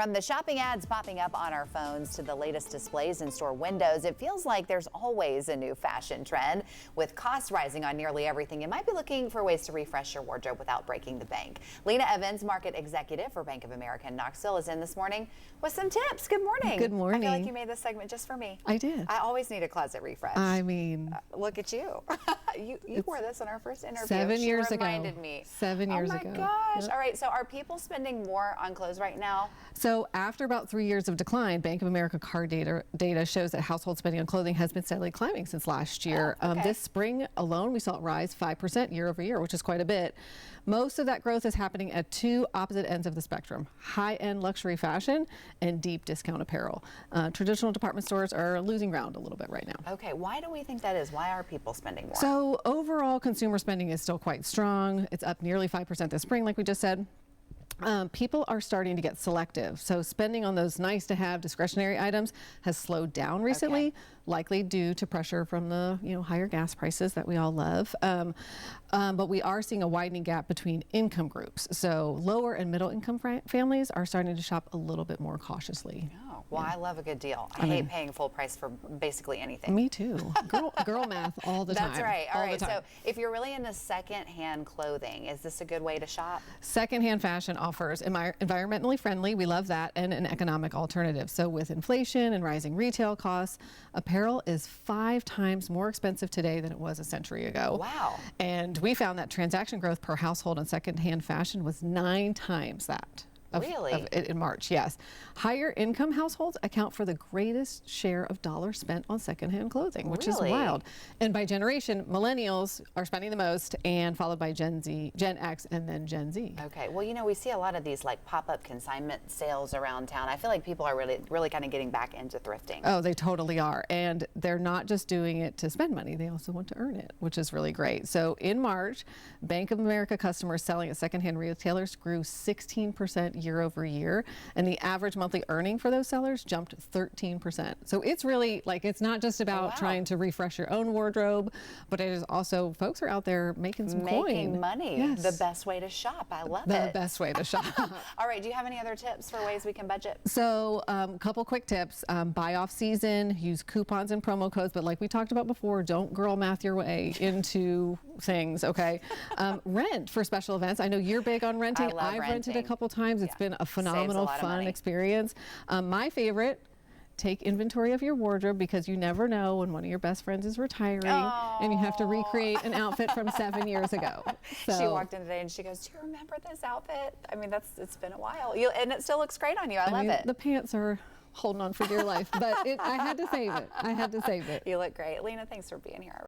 From the shopping ads popping up on our phones to the latest displays in store windows, it feels like there's always a new fashion trend. With costs rising on nearly everything, you might be looking for ways to refresh your wardrobe without breaking the bank. Lena Evans, market executive for Bank of America in Knoxville, is in this morning with some tips. Good morning. Good morning. I feel like you made this segment just for me. I did. I always need a closet refresh. I mean, look at you. you wore this in our first interview. 7 years she ago. reminded me. 7 years ago. Oh my gosh. Yep. All right. So are people spending more on clothes right now? So after about 3 years of decline, Bank of America card data shows that household spending on clothing has been steadily climbing since last year. Oh, okay. This spring alone, we saw it rise 5% year over year, which is quite a bit. Most of that growth is happening at two opposite ends of the spectrum: high-end luxury fashion and deep discount apparel. Traditional department stores are losing ground a little bit right now. Okay, why do we think that is? Why are people spending more? So overall consumer spending is still quite strong. It's up nearly 5% this spring, like we just said. People are starting to get selective, so spending on those nice-to-have discretionary items has slowed down recently, likely due to pressure from the higher gas prices that we all love. But we are seeing a widening gap between income groups, so lower and middle income families are starting to shop a little bit more cautiously. Oh, well, I love a good deal. I hate paying full price for basically anything. Me too. Girl math all the time. That's right. All right. The time. So if you're really into secondhand clothing, is this a good way to shop? Secondhand fashion offers environmentally friendly, we love that, and an economic alternative. So with inflation and rising retail costs, apparel is 5 times more expensive today than it was a century ago. Wow. And we found that transaction growth per household on secondhand fashion was 9 times that. Really? In March, yes. Higher income households account for the greatest share of dollars spent on secondhand clothing, which is wild. And by generation, millennials are spending the most, and followed by Gen X, and then Gen Z. Okay. Well, we see a lot of these like pop-up consignment sales around town. I feel like people are really kind of getting back into thrifting. Oh, they totally are. And they're not just doing it to spend money, they also want to earn it, which is really great. So in March, Bank of America customers selling at secondhand retailers grew 16% year over year, and the average monthly earning for those sellers jumped 13%. So it's really like, it's not just about trying to refresh your own wardrobe, but it is also, folks are out there making some coin. Making money. Yes. The best way to shop. I love it. The best way to shop. All right. Do you have any other tips for ways we can budget? So a couple quick tips. Buy off season, use coupons and promo codes, but like we talked about before, don't girl math your way into things, okay? Rent for special events. I know you're big on renting. I've rented a couple times. It's been a phenomenal, fun experience. My favorite, take inventory of your wardrobe, because you never know when one of your best friends is retiring and you have to recreate an outfit from 7 years ago. So. She walked in today and she goes, "Do you remember this outfit?" I mean, it's been a while. And it still looks great on you. I love it. The pants are holding on for dear life, but I had to save it. I had to save it. You look great. Lena, thanks for being here.